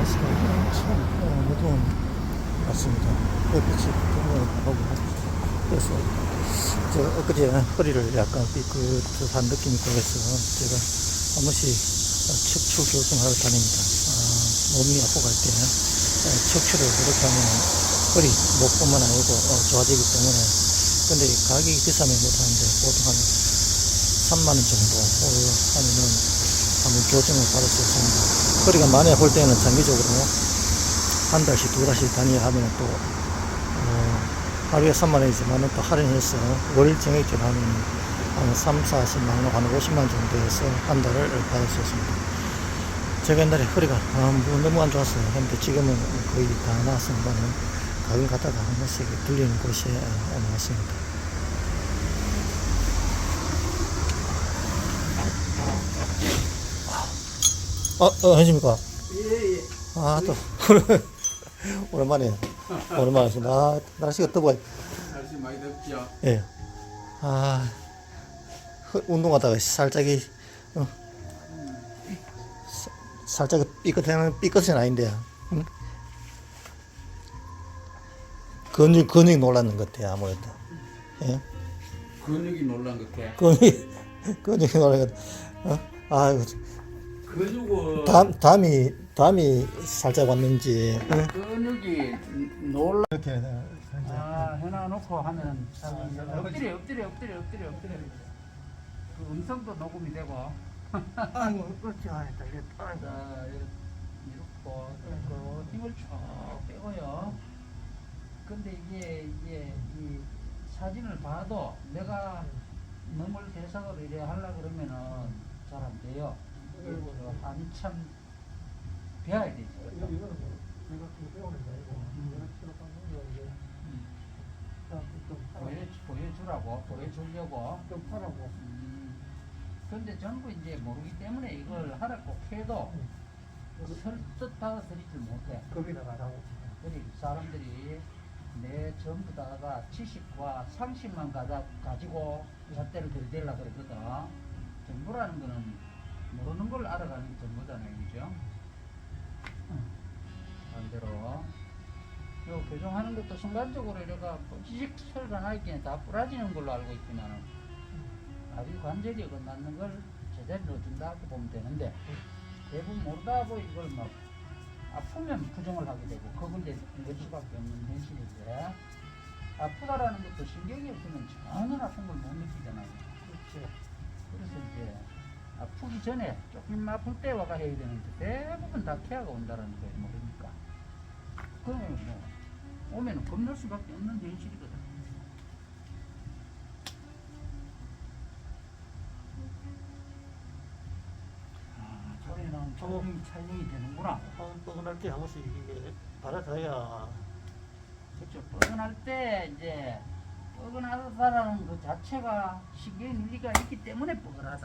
날씨가 참 무더운 것 같습니다. 햇빛이 너무 나고 그래서 엊그제 허리를 약간 삐끗한 느낌이 들어서 제가 한 번씩 척추 교정하러 다닙니다. 몸이 아프고 할 때는 척추를 그렇게 하면 허리, 목뿐만 아니고 좋아지기 때문에 근데 가격이 비싸면 못하는데 보통 한 3만원 정도 하면은 한번 교정을 받을 수 있습니다. 허리가 많이 아플 때는 장기적으로 한 달씩, 두 달씩 다니야 하면 또, 하루에 3만원이지만 또 할인해서 월 정액제로 하면 한 3, 40만원, 한 50만원 정도 해서 한 달을 받을 수 있습니다. 제가 옛날에 허리가 너무 안 좋았어요. 근데 지금은 거의 다 나았습니다는 가끔 갔다가 한 번씩 들리는 곳에 나왔습니다. 안녕하십니까? 예, 예. 또, 오랜만에 왔습니다. 날씨가 더워요. 날씨 많이 덥죠? 예. 운동하다가 살짝 삐끗은 아닌데, 응? 근육이 놀랐는 것 같아요, 아무래도. 예? 근육이 놀란 것 같아. 근육이 놀란 것 같아요. 근육은 담이 살짝 왔는지. 응? 근육이 놀라. 이렇게. 해놔놓고 하면 엎드려. 그 음성도 녹음이 되고. 아이고, 그렇지. 자, 이렇게 힘을 쭉 빼고요. 근데 이게 이 사진을 봐도 내가 너물 대상으로 이래 하려고 그러면은 잘 안 돼요. 한참 배워야 되지. 보여주려고. 좀 하라고. 근데 전부 이제 모르기 때문에 이걸 하라고 해도 설득 받아들이질 못해. 겁이 나가고. 그리 사람들이 내 전부 다가 지식과 상식만 가지고 잣대를 들이대려고 그러거든. 전부라는 거는 모르는 걸 알아가는 게 전부잖아요, 그죠? 반대로 요 교정하는 것도 순간적으로 이래가 지식 소리가 나있기에 다 부러지는 걸로 알고 있지만 아주 관절이 어긋나는 걸 제대로 넣어준다고 보면 되는데 대부분 모르다 보니 이걸 막 아프면 부정을 하게 되고 그걸 낼 수밖에 없는 현실인데 아프다라는 것도 신경이 없으면 전혀 아픈 걸 못 느끼잖아요. 그렇죠. 그래서 이제 아프기 전에 조금 아플 때 와가 해야 되는데 대부분 다 태아가 온다라는 거예요. 모르니까. 그러면 뭐 오면 겁날 수밖에 없는 현실이거든. 저리는 촬영이 되는구나. 뻐근할 때 한 번씩 이게 받아줘야. 그렇죠. 뻐근할 때 이제 뻐근하다라는 그 자체가 신경이 눌리가 있기 때문에 뻐근한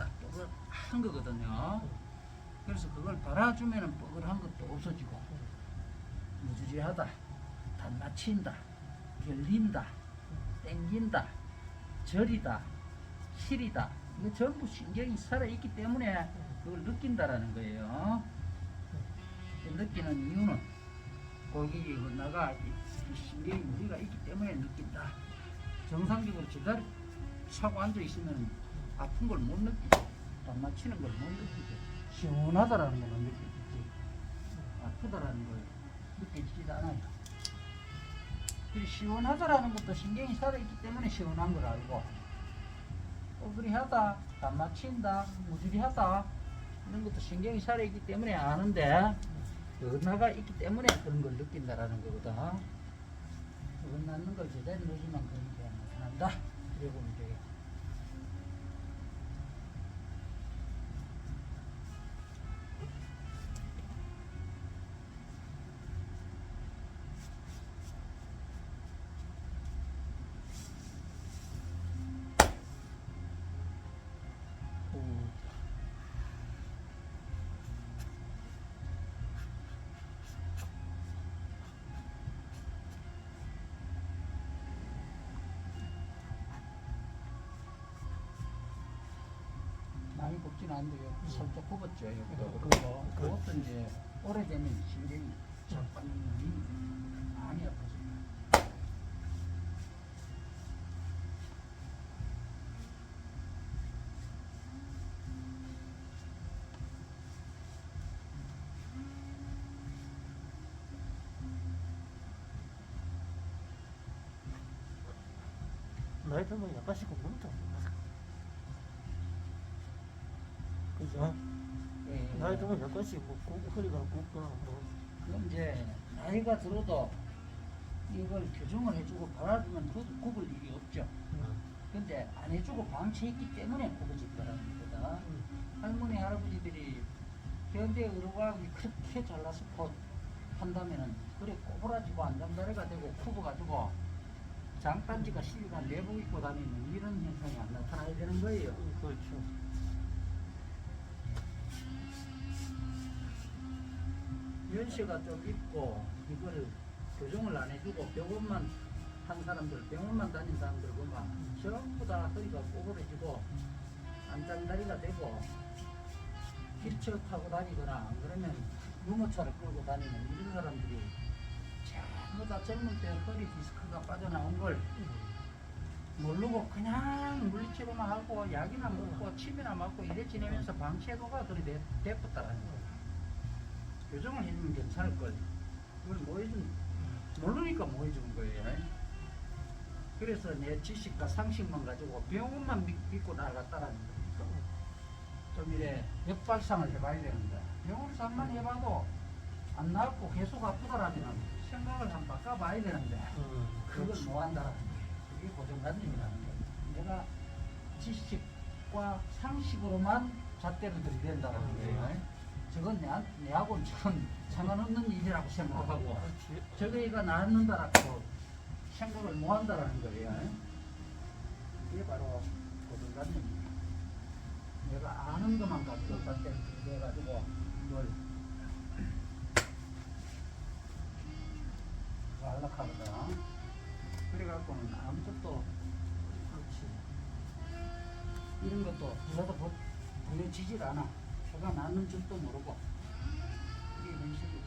거거든요. 그래서 그걸 달아주면은 뻐근한 것도 없어지고 무주지하다, 단맞힌다, 결린다, 땡긴다, 저리다, 시리다 이거 전부 신경이 살아있기 때문에 그걸 느낀다라는 거예요. 느끼는 이유는 고객이 나가 신경이 무리가 있기 때문에 느낀다. 정상적으로 제대로 차고 앉아 있으면 아픈 걸 못 느끼고 안 맞히는 걸 못 느끼고 시원하다라는 걸 느끼지 아프다라는 걸 느끼지도 않아요. 그리고 시원하다라는 것도 신경이 살아있기 때문에 시원한 걸 알고 어그리하다, 안 맞힌다, 무주리하다 이런 것도 신경이 살아있기 때문에 아는데 변화가 있기 때문에 그런 걸 느낀다라는 거거든. 어긋나는 걸 제대로 넣어주면 그런 게 나타난다. 그래 보면 돼요. 많이 굽지는 않는데요. 살짝 굽었죠. 여기도. 그것도 이제 오래되면 신경이 자빠는 놈이 많이 아파집니다. 나이 들면 약간씩 굽는다. 그죠? 예, 나이 들면 약간씩 뭐 허리가 굽거나 뭐. 그럼 이제 나이가 들어도 이걸 교정을 해주고 발라주면 굽을 일이 없죠. 근데 안 해주고 방치했기 때문에 굽어질 거라는 거다. 할머니 할아버지들이 현대 의료과학이 그렇게 잘나서 한다면은 그래 꼬부라지고 안장다리가 되고 굽어가지고 장단지가 실리가 내복 입고 다니는 이런 현상이 안 나타나야 되는 거예요. 그렇죠. 연세가 좀 있고 이걸 교정을 안 해주고 병원만 한 사람들, 병원만 다닌 사람들 보면 전부 다 허리가 꼬부러지고 안장다리가 되고 휠체어 타고 다니거나 안 그러면 유모차를 끌고 다니는 이런 사람들이 전부 다 젊은 때 허리 디스크가 빠져나온 걸 모르고 그냥 물리치료만 하고 약이나 먹고 침이나 맞고 이래 지내면서 방치해도가 그리 됐었다라는 거예요. 교정을 해주면 괜찮을 걸. 그걸 뭐 해준, 모르니까 뭐 해준 거예요. 그래서 내 지식과 상식만 가지고 병원만 믿고 나갔다라는 거니까. 좀 이래 역발상을 해봐야 되는데, 병원에서 한번 해봐도 안 나았고 계속 아프다라면 생각을 한번 바꿔봐야 되는데, 그걸 못 한다라는 거예요. 그게 고정관념이라는 거예요. 내가 지식과 상식으로만 잣대를 들이댄다라는 거예요. 저건 내하고는 저건 상관없는 일이라고 생각하고 저거가 낫는다라고 생각을 못한다라는 거예요. 이게 바로 고정관념입니다. 내가 아는 것만 가지고 잣대를 들이대가지고 이걸 안락하거든. 그래갖고는 아무것도 그렇지. 이런 것도 부서도 보여지질 않아. 제가 낳는 줄도 모르고 이게 현실이에요.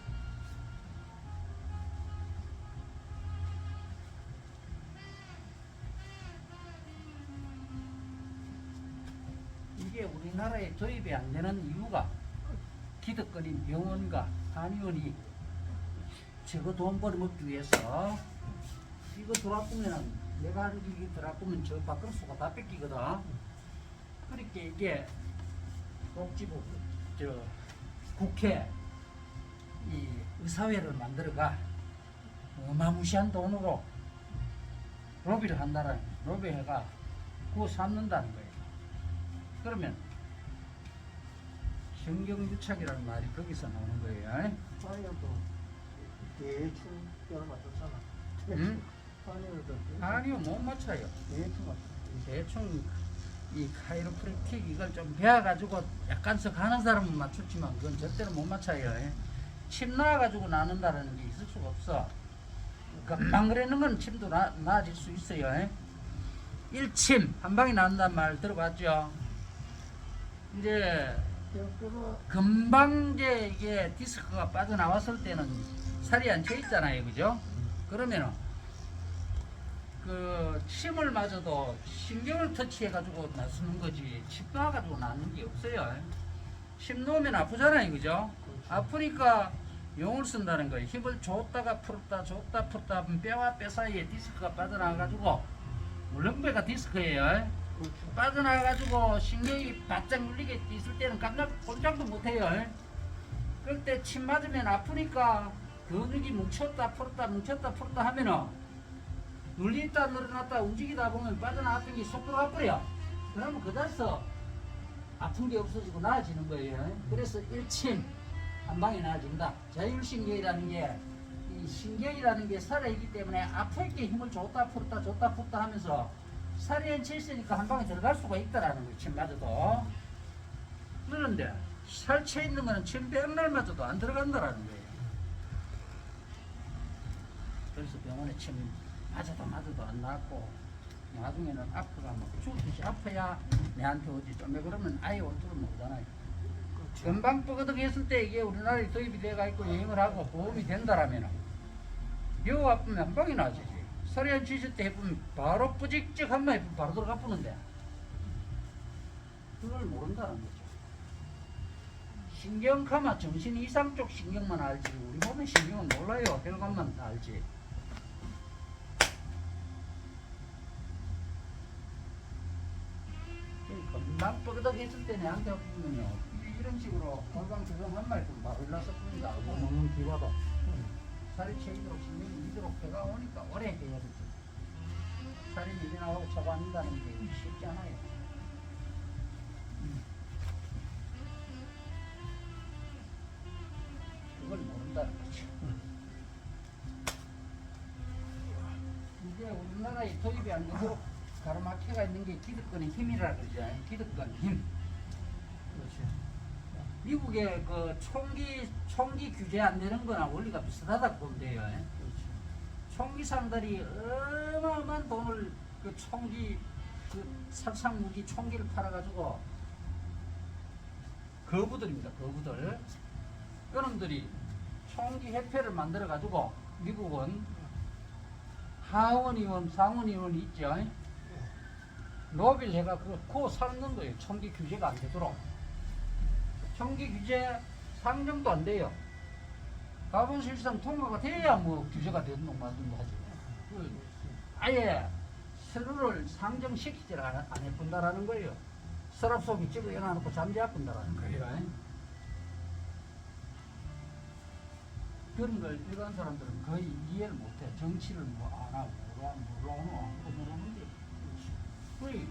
이게 우리나라에 도입이 안 되는 이유가 기득권인 병원과 한의원이 저거 돈 벌어먹기 위해서 이거 들어왔으면 내가 이게 들어왔으면 저 밖으로 수가 다 뺏기거든. 그렇게 이게 복지부, 국회, 이 의사회를 만들어가 어마무시한 돈으로 로비를 한다는, 로비회가 그거 삼는다는 거예요. 그러면 성경유착이라는 말이 거기서 나오는 거예요. 한의원도 대충 뼈를 맞췄잖아. 응? 한의원도 아니요, 못 맞춰요. 대충 맞췄어. 대충 이 카이로프랙틱 이걸 좀 배워가지고 약간씩 하는 사람은 맞췄지만 그건 절대로 못 맞춰요. 침 나와가지고 나는다는 게 있을 수가 없어. 금방 그러는 건 침도 나아질 수 있어요. 1침 한 방에 나온다는 말 들어봤죠? 이제 금방 이제 이게 디스크가 빠져나왔을 때는 살이 안 쳐 있잖아요, 그죠? 그러면은 그 침을 맞아도 신경을 터치해가지고 나서는 거지 침 놔가지고 나는 게 없어요. 침 놓으면 아프잖아요, 그죠? 아프니까 용을 쓴다는 거예요. 힘을 줬다가 풀었다 줬다 풀었다 하면 뼈와 뼈 사이에 디스크가 빠져나가가지고 물렁배가 디스크예요. 빠져나가가지고 신경이 바짝 눌리게 있을 때는 꼼짝도 못해요. 그럴 때 침 맞으면 아프니까 근육이 뭉쳤다 풀었다 뭉쳤다 풀었다 하면은 눌리다 늘어났다 움직이다 보면 빠져나갔던 게 쏙 들어가버려. 그러면 그 자리에서 아픈 게 없어지고 나아지는 거예요. 그래서 1침 한 방에 나아진다. 자율신경이라는 게, 이 신경이라는 게 살아있기 때문에 아프게 힘을 줬다 풀었다 하면서 살이 얹혀 있으니까 한 방에 들어갈 수가 있다라는 거예요. 침 맞아도. 그런데 살쳐 있는 거는 침 백날 맞아도 안 들어간다라는 거예요. 그래서 병원에 침 맞아도 안 낫고 나중에는 아프가 막 죽듯이 아파야 내한테 오지. 좀 그러면 아예 올 줄은 모르잖아요. 금방 뻐거덕 했을 때 이게 우리나라에 도입이 돼가 있고 여행을 하고 보험이 된다라면 요 아프면 한 방에 나아지지. 서리한 지실 때 해보면 바로 뿌직직 한번 해보면 바로 들어가 푸는데 그걸 모른다는 거죠. 신경카마 정신 이상 쪽 신경만 알지 우리 몸의 신경은 몰라요. 혈관만 알지. 금방 뻐거덕 했을 때 내한테 보면요 이런 식으로 골방 조정 한 마리 바로 일어나서 푸는다 알고 먹는 기와도 살이 채이도록 신경이 이도록 배가 오니까 오래 해야 되지. 살이 밀려나가고 잡아낸다는 게 쉽지 않아요. 그걸 모른다는 거죠. 이제 우리나라에 도입이 안 되도록 가로막혀가 있는 게 기득권의 힘이라 그러죠. 기득권 힘. 그렇지. 미국의 그 총기 규제 안 되는 거나 원리가 비슷하다고 보면 돼요. 그렇지. 총기상들이 어마어마한 돈을 그 총기 그 살상 무기 총기를 팔아가지고 거부들입니다. 거부들. 이놈들이 총기 협회를 만들어가지고 미국은 하원의원, 상원의원이 있죠. 노벨회가 그거 사는 거예요. 총기 규제가 안 되도록. 총기 규제 상정도 안 돼요. 가본 실상 통과가 돼야 뭐 규제가 되는 놈 맞는 거 하지. 아예 서류를 상정시키질 안 해본다라는 거예요. 서랍 속에 찍어 해놔놓고 잠재워본다라는 거예요. 그런 걸 일반 사람들은 거의 이해를 못해. 정치를 뭐 안 하고 모르는데. 거의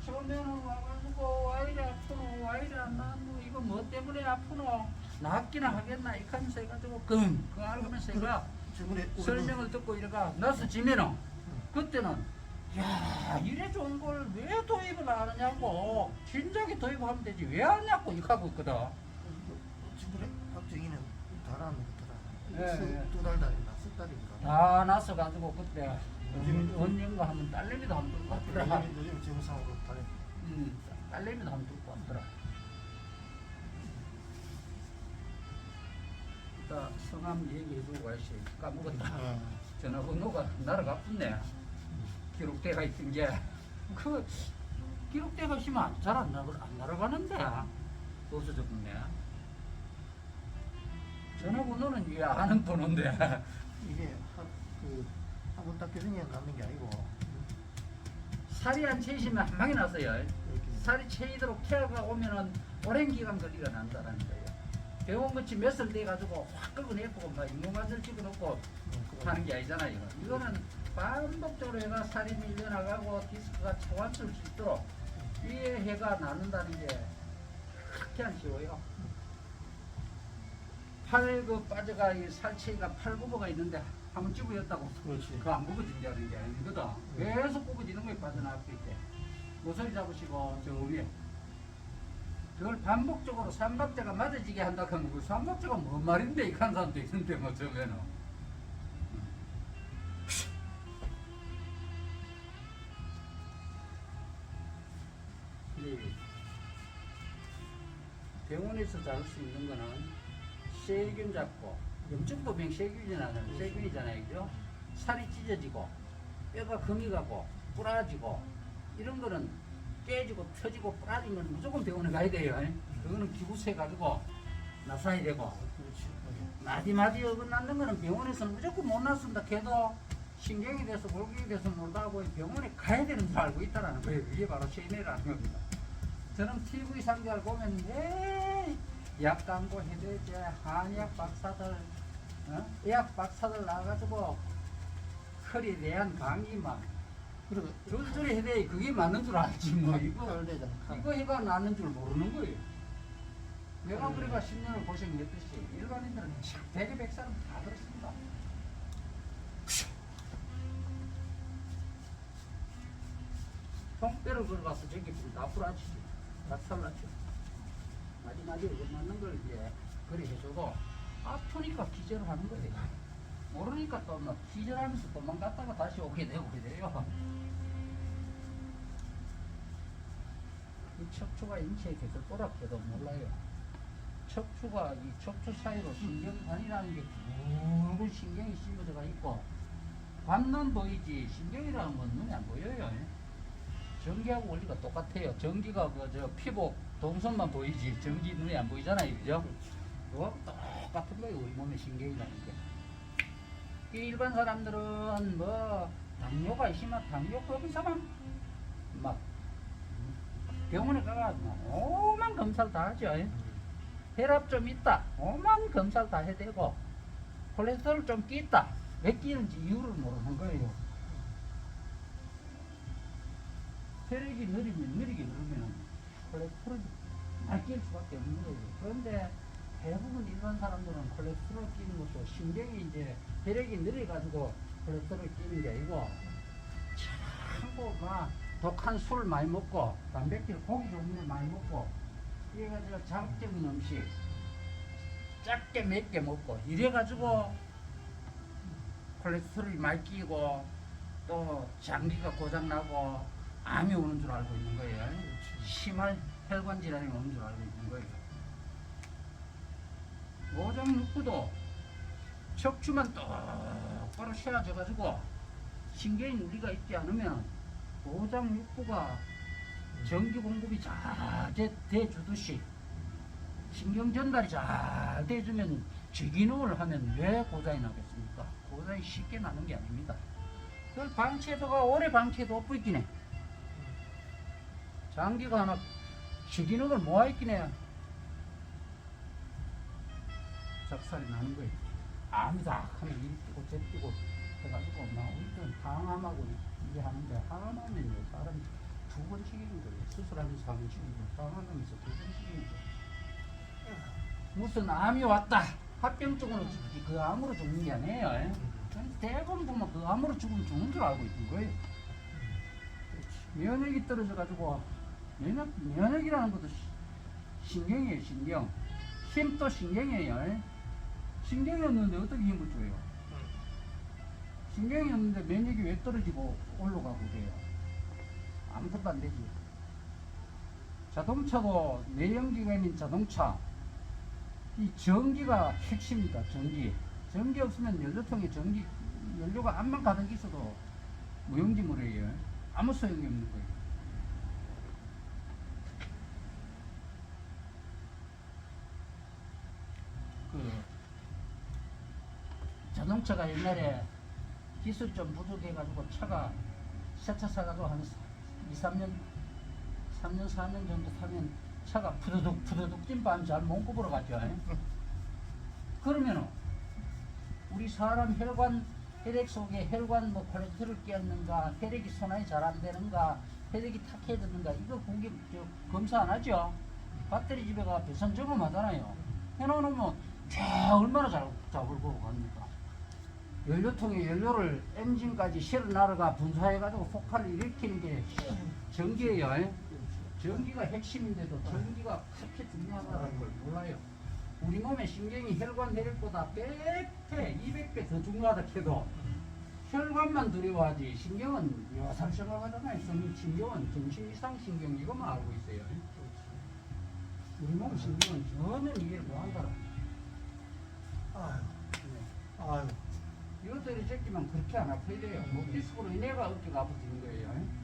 처음에는 와가지고 와 이래 아프노 와 이래 안 나노 이거 뭐 때문에 아프노 낫기나 하겠나 이렇게 하면서 해가지고 그 알면서 해가 설명을 듣고 이래가 나서지면은 그때는 야 이래 좋은 걸 왜 도입을 안 하냐고 진작에 도입하면 되지 왜 안 하냐고 이렇게 하고 있거든. 지금에 박정희는 달아는 예, 예. 2달 달이나 10달이구나. 다 나서가지고 그때 언젠가 하면 딸내미도 한번 들고 왔더라. 요즘 정상으로 달에. 딸내미도 한번 들고 왔더라. 이따 성함 얘기해주고 가시 까먹었다. 전화번호가 날아가 붙네. 기록대가 있던 게. 그 기록대가 있으면 잘 안 날아가는데. 어디서 적었네. 전화번호는 왜 아는 번호인데. 이게 한번 딱 교정이 남는 게 아니고 살이 안 채이시면 한 방에 났어요. 이렇게 살이 채이도록 케어가 오면은 오랜 기간 거리가 난다는 거예요. 병원 거치 몇살 돼가지고 확 긁어내고 막 인공관절 집어넣고 하는 게 아니잖아요. 이거는 반복적으로 해가 살이 밀려나가고 디스크가 차완술 수 있도록 위에 해가 나는다는 게 그렇게 안 쉬워요. 팔 그 빠져가 이 살체가 팔 구부가 있는데 한번 찝어였다고 그렇지. 그거 안 굽어진다는 게 아니거든. 계속 굽어지는 거에 빠져나갈 수 있대. 모서리 잡으시고 저 위에 그걸 반복적으로 삼박자가 맞아지게 한다 하면 그 삼박자가 뭔 말인데 이렇게 하는 사람도 있는데 뭐 저거는 병원에서 잡을 수 있는 거는 세균 잡고 염증도병 세균이잖아요, 그죠? 살이 찢어지고 뼈가 금이 가고 부러지고 이런 거는 깨지고 터지고 부러지면 무조건 병원에 가야 돼요. 그거는 기부세 가지고 나서야 되고 그렇지. 마디마디 어긋나는 거는 병원에서는 무조건 못 나선다 해도 신경이 돼서 골격이 돼서 놀다고 병원에 가야 되는 줄 알고 있다는 거예요. 이게 바로 세뇌라는 겁니다. 저는 TV 상자를 보면 약 광고 해대제 한의학 박사들 의학 박사들 나와가지고 컬에 대한 강의 막 그리고 줄줄이 해대 그게 맞는 줄 알지 뭐 이거 해가 나는 줄 모르는 거예요. 내가 우리가 10년을 고생했듯이 일반인들은 대개 100사람 다 그렇습니다. 통뼈를 걸어가서 저기 다 부러지지 다 살라지. 마지막에 맞는 걸 이제 그리 해줘도 아프니까 기절을 하는 거예요. 모르니까 또 막 기절하면서 도망갔다가 다시 오게 되고 그래요. 이 척추가 인체에 계속 돌아켜도 몰라요. 척추가 이 척추 사이로 신경관이라는 게 굵은 신경이 씹어져가 있고 관는 보이지 신경이라는 건 눈에 안 보여요. 전기하고 원리가 똑같아요. 전기가 저 피부 동선만 보이지 전기 눈에 안 보이잖아요, 그죠? 그거 똑같은 거예요. 우리 몸의 신경이라는 게. 이 일반 사람들은 뭐 당뇨가 있으면 당뇨 검사만 막 병원에 가가지고 오만 검사를 다 하죠. 혈압 좀 있다, 오만 검사를 다 해대고 콜레스테롤 좀 끼있다. 왜 끼는지 이유를 모르는 거예요. 혈액이 느리게 누르면 콜레스테롤이 많이 낄 수밖에 없는 거예요. 그런데 대부분 일반 사람들은 콜레스테롤 끼는 것도 신경이 이제 혈액이 느려가지고 콜레스테롤 끼는 게 아니고 참고 막 독한 술 많이 먹고 단백질 고기 종류를 많이 먹고 이래가지고 자극적인 음식 작게 맵게 먹고 이래가지고 콜레스테롤이 많이 끼고 또 장기가 고장나고 암이 오는 줄 알고 있는 거예요. 심한 혈관 질환이 오는 줄 알고 있는 거예요. 오장육부도 척추만 똑바로 세워져 가지고 신경이 우리가 있지 않으면 오장육부가 전기 공급이 잘 돼주듯이 신경 전달이 잘 돼주면 저기능을 하면 왜 고장이 나겠습니까? 고장이 쉽게 나는 게 아닙니다. 그걸 방치해도가 오래 방치해도 없겠긴 해. 장기가 하나 저기능을 모아있긴 해. 작살이 나는 거예요. 암이다 하면 이리 뛰고 저 뛰고 해가지고 막 우리는 항암하고 이게 하는데 항암하면요 사람이 2번씩이는 거예요. 수술하면서 1번씩이고 항암하면서 2번씩이는 거예요. 무슨 암이 왔다 합병증으로 죽지 그 암으로 죽는 게 아니에요. 대부분 보면 그 암으로 죽으면 죽는 줄 알고 있는 거예요. 면역이 떨어져 가지고 면역이라는 것도 신경이에요. 신경. 힘도 신경이에요. 신경이 없는데 어떻게 힘을 줘요? 신경이 없는데 면역이 왜 떨어지고 올라가고 그래요? 아무것도 안 되지. 자동차도 내연기관인 자동차 이 전기가 핵심이다. 전기 없으면 연료통에 연료가 암만 가득 있어도 무용지물이에요. 아무 소용이 없는 거예요. 그 자동차가 옛날에 기술 좀 부족해가지고 새 차 사가지고 한 3년 4년 정도 타면 차가 푸드득 찐밤 잘 못 굽으러 가죠. 그러면은 우리 사람 혈액 속에 혈관 뭐 콜레스테롤 끼었는가, 혈액이 순환이 잘 안 되는가, 혈액이 탁해졌는가 이거 검사 안 하죠. 배터리 집에 가 배선 점검하잖아요. 해놓으면 얼마나 잘 보고 갑니까? 연료통에 연료를 엔진까지 실어 날아가 분사해가지고 폭발을 일으키는 게 전기예요. 전기가 핵심인데도 전기가 그렇게 중요하다는 걸 몰라요. 우리 몸의 신경이 혈관 혈액보다 100배, 200배 더 중요하다 해도 혈관만 두려워하지 신경은 요살 생각하잖아요. 신경은 정신 이상 신경 이것만 알고 있어요. 우리 몸 신경은 전혀 이해를 못한다. 아유. 이것들이 새끼만 그렇게 안 아파야 돼요. 목디스크로 인해가 어깨가 아파지는 거예요.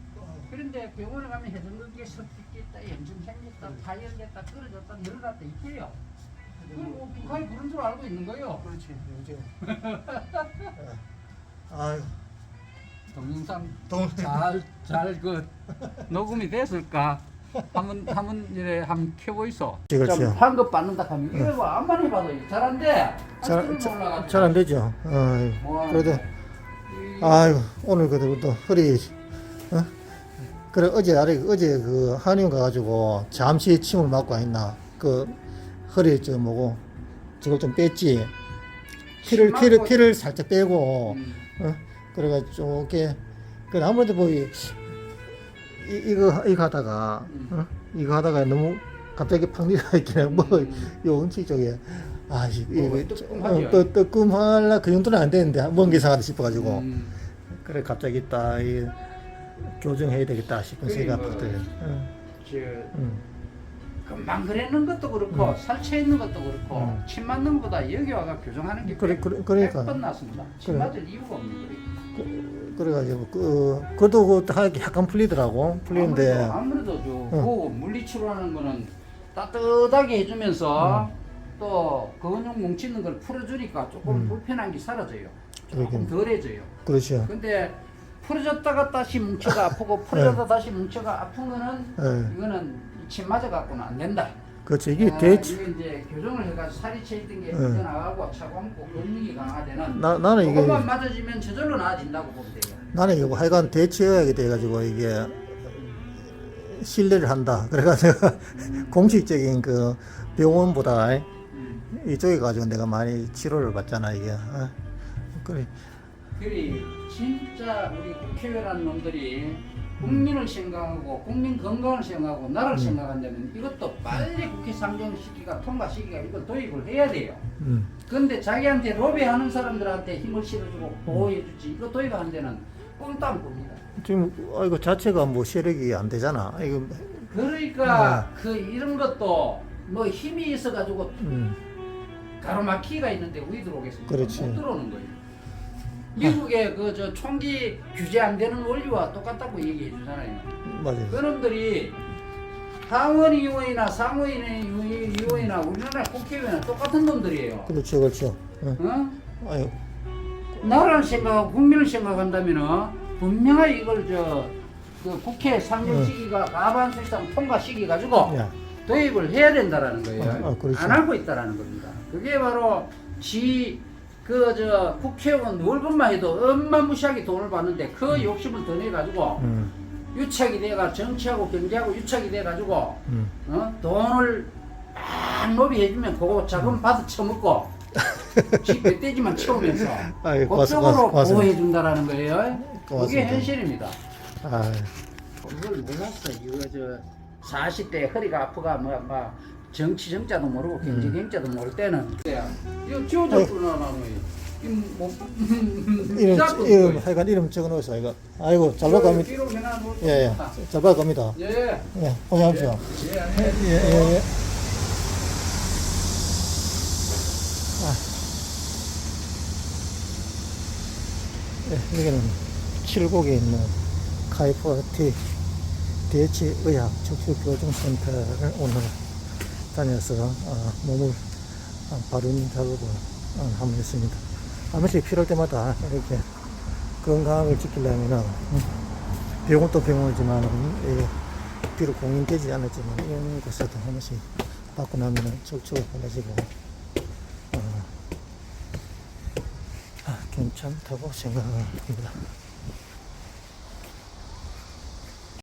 그런데 병원에 가면 해동기에 섞였다, 염증 생겼다, 파열됐다, 떨어졌다, 늘어났다 이게요. 그리고 북한이 그런 줄 알고 있는 거예요. 그렇지, 요즘. 아유. 동영상 잘 녹음이 됐을까? 한번 이래 한번 켜보이소. 그렇죠. 환급 받는다 하면 이거 암만 해봐도 잘 안 돼. 잘 안 되죠. 그래도 아유 오늘 그래도 허리 그래 어제 그 한의원 가가지고 잠시 침을 맞고 왔나 그 허리 저걸 좀 뺐지. 피를 살짝 빼고 그래가지고 좀 이렇게 그 아무래도 뭐 이거 하다가 이거 하다가 너무 갑자기 팍 내려있길래 요 은치 쪽에 뜨끔하려 그 정도는 안 되는데 뭔 게 이상하다 싶어가지고 그래 갑자기 딱 교정해야 되겠다 싶은 생각이 팍 들어요. 금방 그랬는 것도 그렇고 살쳐 있는 것도 그렇고 침 맞는 것보다 여기 와가 교정하는 게 그러니까 100번 낫습니다. 침 그래. 맞을 이유가 없는 거예요. 그래가지고 그것도 약간 풀리더라고. 풀리는데 아무래도 그 물리치료하는 거는 따뜻하게 해주면서 또 근육 뭉치는 걸 풀어주니까 조금 불편한 게 사라져요. 조금 그러긴. 덜해져요. 그렇죠. 근데 풀어졌다가 다시 뭉쳐가 아프고 풀어졌다 다시 뭉쳐가 아픈 거는 네. 이거는 침 맞아 갖고는 안 된다. 그렇죠. 이게 이게 대치 이제 교정을 해가지고 살이 쳐 있던 게 나가고 차감고 근육이 강화되는 나는 이게 조금만 맞아주면 저절로 나아진다고 보면 돼요. 나는 이거 하여간 대치해야게 돼가지고 이게 신뢰를 한다. 그래가지고 공식적인 그 병원보다 이쪽에 가지고 내가 많이 치료를 받잖아 이게. 그래. 그리 진짜 우리 국회의원 놈들이 국민을 생각하고 국민 건강을 생각하고 나라를 생각한다면 이것도 빨리 국회 상정시키가 통과시키가 이걸 도입을 해야 돼요. 그런데 자기한테 로비하는 사람들한테 힘을 실어주고 보호해주지 이거 도입하는 데는 꿈도 안 꿉니다. 지금 이거 자체가 뭐 세력이 안 되잖아. 이거 그러니까 그 이런 것도 뭐 힘이 있어가지고 가로막히가 있는데 우리 들어오겠습니까? 그렇지. 못 들어오는 거예요. 미국의 그 저 총기 규제 안 되는 원리와 똑같다고 얘기해 주잖아요. 맞아요. 그놈들이 하원 의원이나 상원 의원이나 우리나라 국회의원이나 똑같은 놈들이에요. 그렇죠, 그렇죠. 어? 아유, 나라를 생각하고 국민을 생각한다면은 분명히 이걸 그 국회 상정 시기가 과반수이상 통과 시기 가지고 야, 도입을 해야 된다라는 거예요. 그렇죠. 안 하고 있다라는 겁니다. 그게 바로 국회의원 월급만 해도 엄마무시하게 돈을 받는데 그 욕심을 더 내가지고 유착이 돼가 정치하고 경제하고 유착이 돼가지고 돈을 막 노비해주면 그거 자금 받아 처먹고 지 멧돼지만 채우면서 아이, 그쪽으로 고맙습니다. 보호해준다라는 거예요. 그게 고맙습니다. 현실입니다. 아, 이걸 몰랐어. 이거 40대 허리가 아프가 막 정치 정자도 모르고 경제 경자도 모를 때는 이거 지워졌구나 나는 이름 하여간 이름 적어놓으세요. 이거. 아이고 잘 봐갑니다. 예, 잘 봐갑니다. 예. 예, 고생하십시오. 예. 여기는 칠곡에 있는 카이포티 대치의학 척추교정센터를 오늘 다녀서 몸을 바른 작업을 한번 했습니다. 한 번씩 필요할 때마다 이렇게 건강을 지키려면 병원도 병원이지만 비록 공인되지 않았지만 이런 곳에도 한 번씩 받고 나면 척추가 빨라지고 괜찮다고 생각합니다.